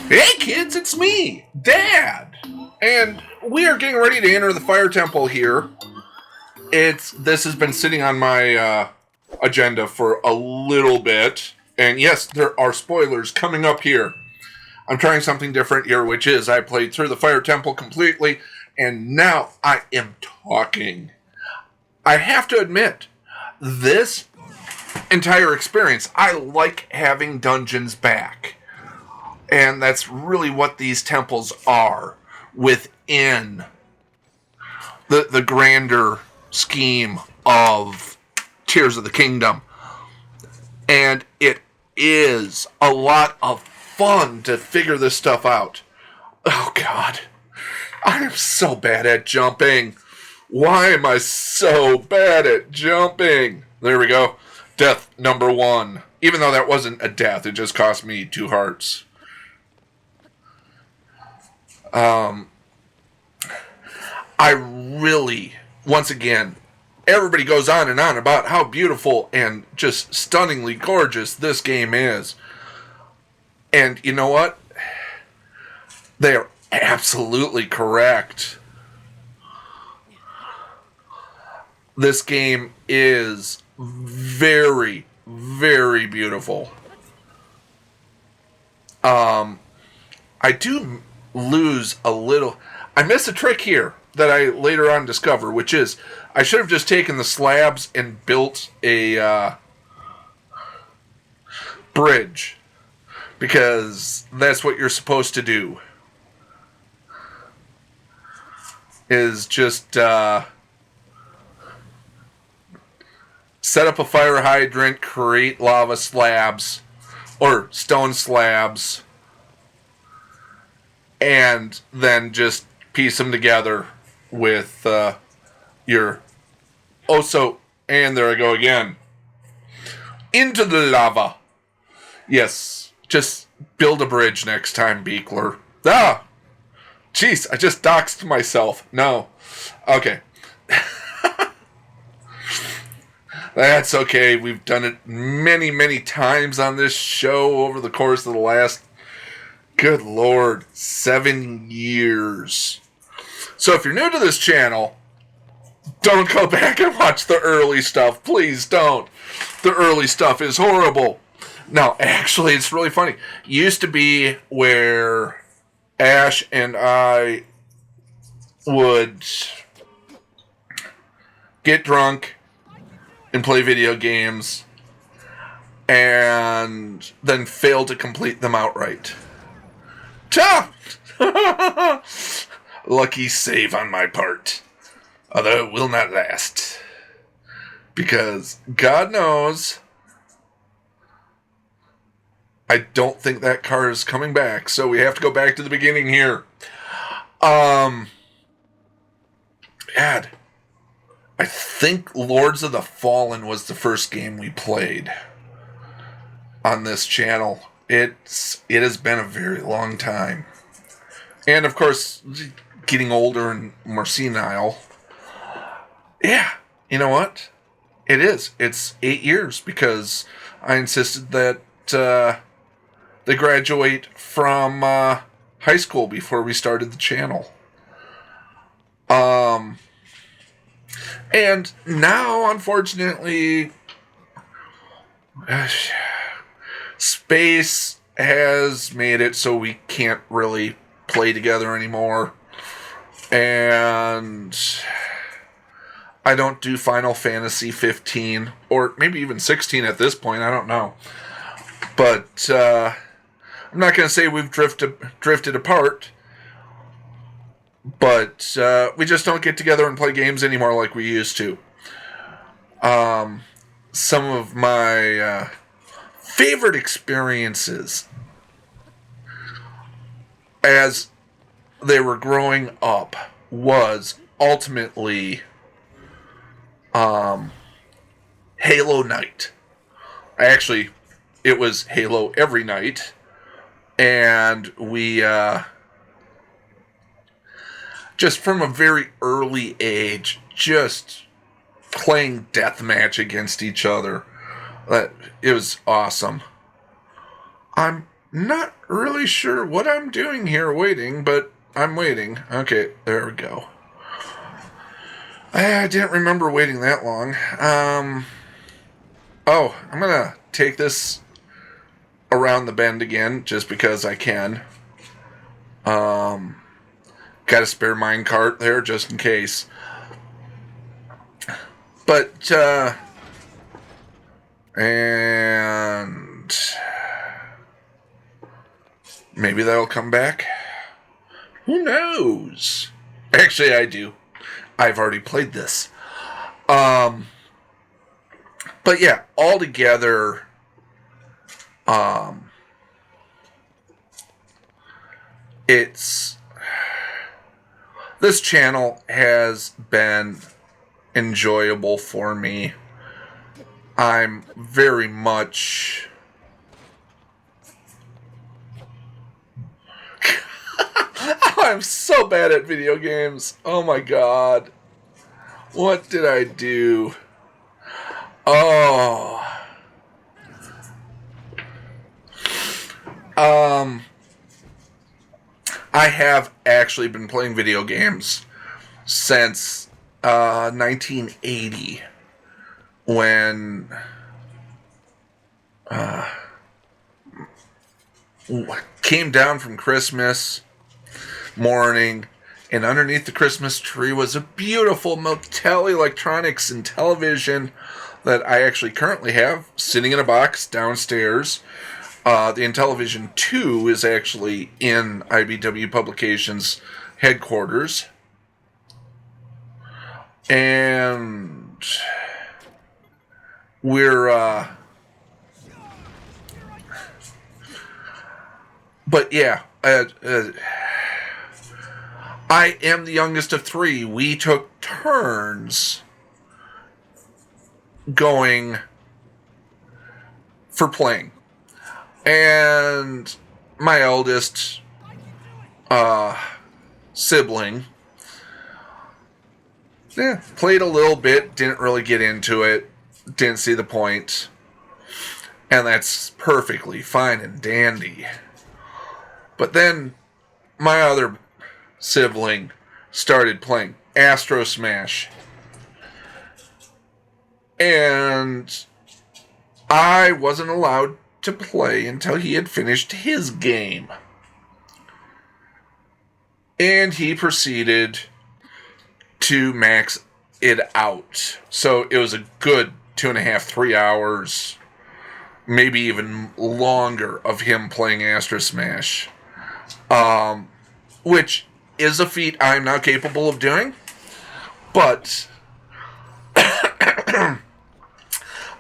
Hey kids, it's me, Dad! And we are getting ready to enter the fire temple here. This has been sitting on my agenda for a little bit. And yes, there are spoilers coming up here. I'm trying something different here, which is I played through the fire temple completely, and now I am talking. I have to admit, this entire experience, I like having dungeons back. And that's really what these temples are within the grander scheme of Tears of the Kingdom. And it is a lot of fun to figure this stuff out. Oh, God. I am so bad at jumping. Why am I so bad at jumping? There we go. Death number 1. Even though that wasn't a death, it just cost me 2 hearts. I really, once again, everybody goes on and on about how beautiful and just stunningly gorgeous this game is. And you know what? They are absolutely correct. This game is very, very beautiful. I do lose a little. I miss a trick here that I later on discover, which is I should have just taken the slabs and built a bridge, because that's what you're supposed to do. Is just set up a fire hydrant, create lava slabs or stone slabs, and then just piece them together with your and there I go again, into the lava. Yes, just build a bridge next time, Beekler. Jeez, I just doxed myself. No. Okay. That's okay. We've done it many, many times on this show over the course of the last, good Lord, 7 years. So if you're new to this channel, don't go back and watch the early stuff. Please don't. The early stuff is horrible. No, actually, it's really funny. It used to be where Ash and I would get drunk and play video games and then fail to complete them outright. Ta! Lucky save on my part. Although it will not last. Because God knows I don't think that car is coming back, so we have to go back to the beginning here. Ed, I think Lords of the Fallen was the first game we played on this channel. It has been a very long time. And of course, getting older and more senile. Yeah, you know what? It is. It's 8 years because I insisted that they graduate from high school before we started the channel. And now, unfortunately, space has made it so we can't really play together anymore. And I don't do Final Fantasy 15, or maybe even 16 at this point, I don't know. But I'm not going to say we've drifted apart, but we just don't get together and play games anymore like we used to. Some of my favorite experiences as they were growing up was ultimately Halo Night. Actually, it was Halo every night. And we, just from a very early age, just playing deathmatch against each other. It was awesome. I'm Not really sure what I'm doing here waiting, but I'm waiting. Okay, there we go. I didn't remember waiting that long. Oh, I'm gonna take this around the bend again, just because I can. Got a spare minecart there, just in case. But, and maybe that'll come back. Who knows? Actually, I do. I've already played this. But yeah, altogether, this channel has been enjoyable for me. I'm very much I'm so bad at video games. Oh my god. What did I do? Oh. I have actually been playing video games since 1980, when came down from Christmas morning, and underneath the Christmas tree was a beautiful Mattel electronics and television that I actually currently have sitting in a box downstairs. The Intellivision 2 is actually in IBW Publications headquarters. And we're, but yeah, I am the youngest of three. We took turns going for playing. And my eldest sibling, played a little bit, didn't really get into it, didn't see the point. And that's perfectly fine and dandy. But then my other sibling started playing Astro Smash. And I wasn't allowed to play until he had finished his game. And he proceeded to max it out. So it was a good 2.5, 3 hours, maybe even longer, of him playing Astro Smash. Which is a feat I'm not capable of doing. But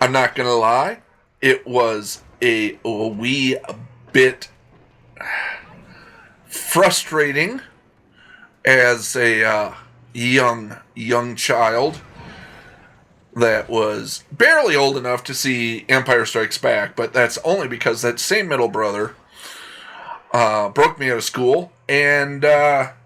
I'm not gonna lie, it was a wee bit frustrating as a young child that was barely old enough to see Empire Strikes Back, but that's only because that same middle brother broke me out of school and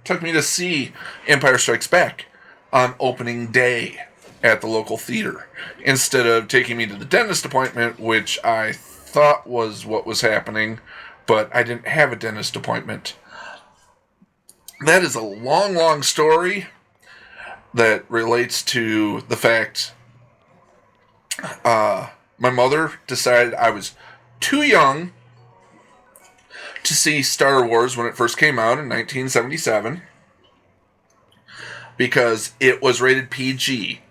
took me to see Empire Strikes Back on opening day at the local theater, instead of taking me to the dentist appointment, which I thought was what was happening, but I didn't have a dentist appointment. That is a long story that relates to the fact my mother decided I was too young to see Star Wars when it first came out in 1977, because it was rated PG.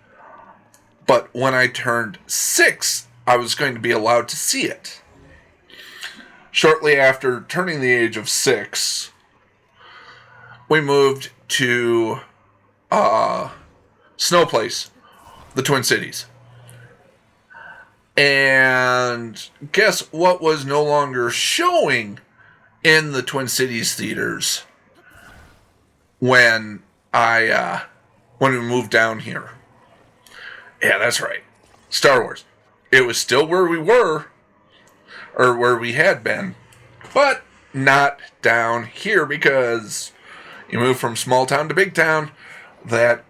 But when I turned 6, I was going to be allowed to see it. Shortly after turning the age of 6, we moved to Snow Place, the Twin Cities. And guess what was no longer showing in the Twin Cities theaters when we moved down here? Yeah, that's right. Star Wars. It was still where we were, or where we had been, but not down here, because you move from small town to big town. That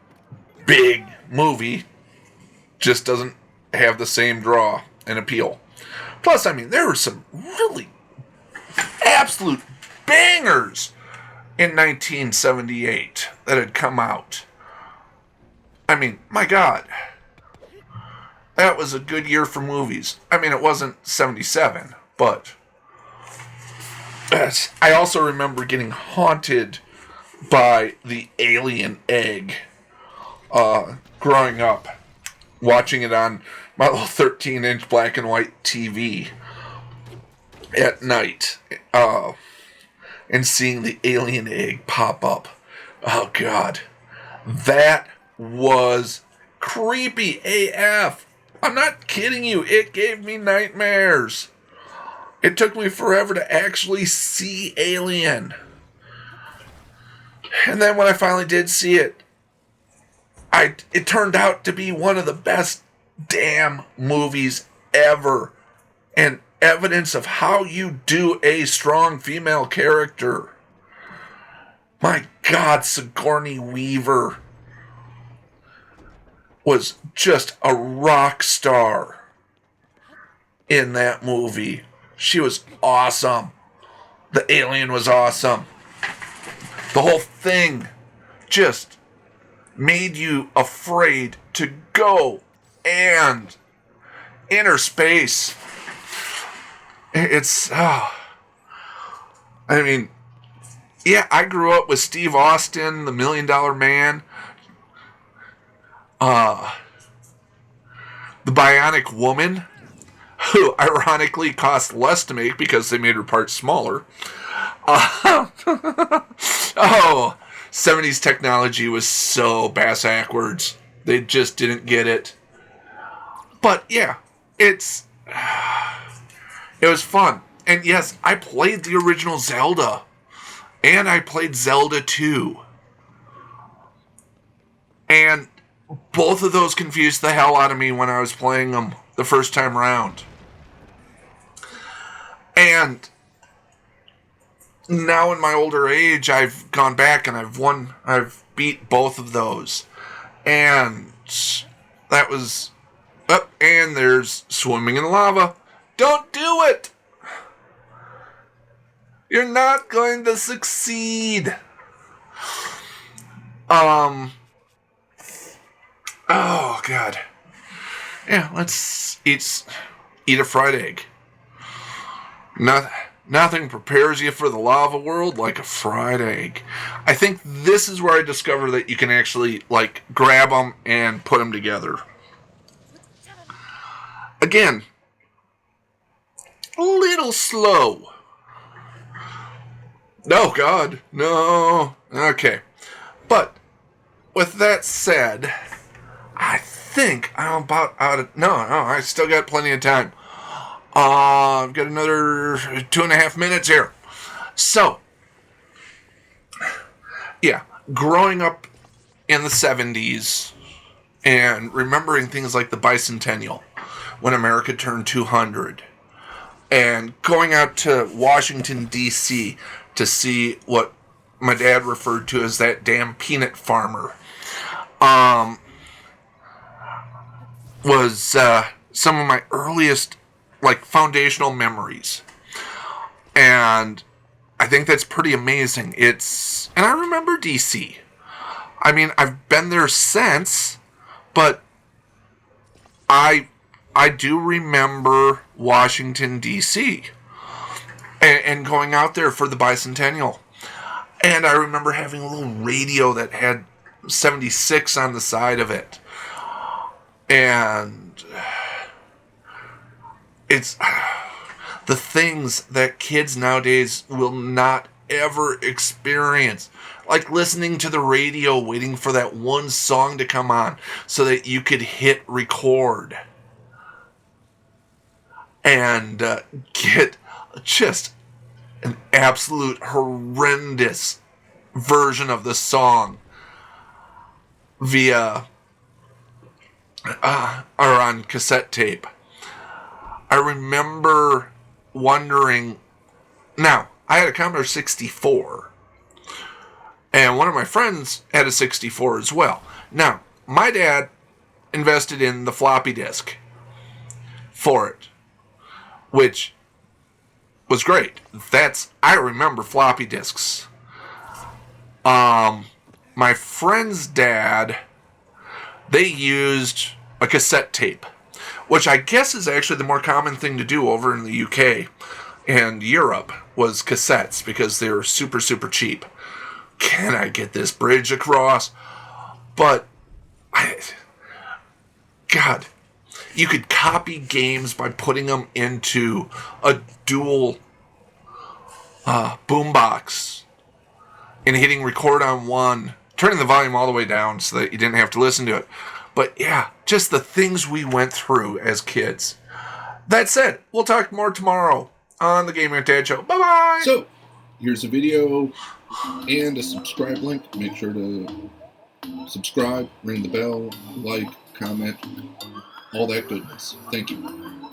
big movie just doesn't have the same draw and appeal. Plus, I mean, there were some really absolute bangers in 1978 that had come out. I mean, my God. That was a good year for movies. I mean, it wasn't 77, but I also remember getting haunted by the alien egg growing up, watching it on my little 13-inch black and white TV at night, and seeing the alien egg pop up. Oh, God. That was creepy AF. I'm not kidding you. It gave me nightmares. It took me forever to actually see Alien. And then when I finally did see it, it turned out to be one of the best damn movies ever. And evidence of how you do a strong female character. My God, Sigourney Weaver was just a rock star in that movie. She was awesome. The alien was awesome. The whole thing just made you afraid to go and enter space. It's, I mean, yeah, I grew up with Steve Austin, the $1 Million Man. The Bionic Woman, who ironically cost less to make because they made her parts smaller. Oh, 70s technology was so bass-ackwards. They just didn't get it. But yeah, it was fun. And yes, I played the original Zelda. And I played Zelda 2. And both of those confused the hell out of me when I was playing them the first time around. And now in my older age, I've gone back and I've beat both of those. And that was up, and there's swimming in lava. Don't do it! You're not going to succeed. Oh, God. Yeah, let's eat a fried egg. Nothing prepares you for the lava world like a fried egg. I think this is where I discovered that you can actually, grab them and put them together. Again, a little slow. No, God, no. Okay. But, with that said, I think I'm about out of... No, I still got plenty of time. I've got another 2.5 minutes here. So, yeah, growing up in the 70s and remembering things like the bicentennial, when America turned 200, and going out to Washington, D.C. to see what my dad referred to as that damn peanut farmer, was some of my earliest, foundational memories. And I think that's pretty amazing. And I remember D.C. I mean, I've been there since, but I do remember Washington, D.C. and going out there for the bicentennial. And I remember having a little radio that had 76 on the side of it. And it's the things that kids nowadays will not ever experience. Like listening to the radio, waiting for that one song to come on so that you could hit record. And get just an absolute horrendous version of the song via or on cassette tape. I remember wondering. Now, I had a Commodore 64, and one of my friends had a 64 as well. Now, my dad invested in the floppy disk for it, which was great. I remember floppy disks. My friend's dad, they used a cassette tape, which I guess is actually the more common thing to do over in the UK and Europe, was cassettes, because they were super, super cheap. Can I get this bridge across? But, God, you could copy games by putting them into a dual boombox and hitting record on one, turning the volume all the way down so that you didn't have to listen to it. But yeah, just the things we went through as kids. That said, we'll talk more tomorrow on the Gamer and Dad Show. Bye-bye! So, here's a video and a subscribe link. Make sure to subscribe, ring the bell, like, comment, all that goodness. Thank you.